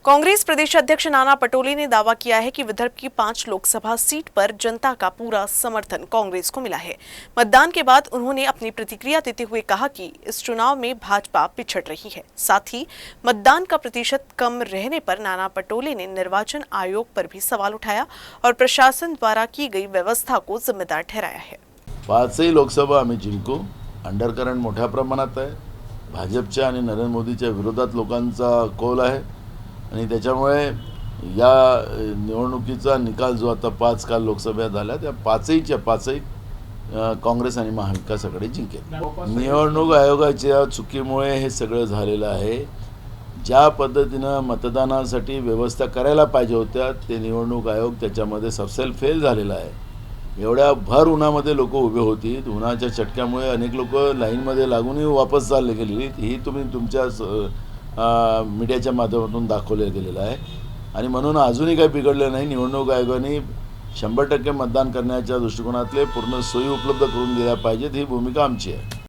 कांग्रेस प्रदेश अध्यक्ष नाना पटोले ने दावा किया है कि विदर्भ की 5 लोकसभा सीट पर जनता का पूरा समर्थन कांग्रेस को मिला है। मतदान के बाद उन्होंने अपनी प्रतिक्रिया देते हुए कहा कि इस चुनाव में भाजपा पिछड़ रही है। साथ ही मतदान का प्रतिशत कम रहने पर नाना पटोले ने निर्वाचन आयोग पर भी सवाल उठाया और प्रशासन द्वारा की गई व्यवस्था को जिम्मेदार ठहराया है। 5ही लोकसभा आम्ही जिंकू। अंडरकरंट मोठ्या प्रमाणात आहे। भाजपच्या आणि नरेंद्र मोदीच्या विरोधात लोकांचा कौल आहे आणि त्याच्यामुळे या निवडणुकीचा निकाल जो आता 5 काल लोकसभा झाल्या त्या 5ही काँग्रेस आणि महाविकास आघाडी जिंकेल। निवडणूक आयोगाच्या चुकीमुळे हे सगळं झालेलं आहे। ज्या पद्धतीने मतदानासाठी व्यवस्था करायला पाहिजे होत्या ते निवडणूक आयोग त्याच्यामध्ये सबसेल फेल झालेला आहे। एवढ्या भर उन्हामध्ये लोक उभे होती। उन्हाच्या चटक्यामुळे अनेक लोक लाईनमध्ये लागूनही वापस चालले गेलेली। ही तुम्ही तुमच्या मीडियाच्या माध्यमातून दाखवले गेलेलं आहे आणि म्हणून अजूनही काही बिघडलं नाही। निवडणूक आयोगाने 100% मतदान करण्याच्या दृष्टिकोनातले पूर्ण सोयी उपलब्ध करून दिल्या पाहिजेत ही भूमिका आमची आहे।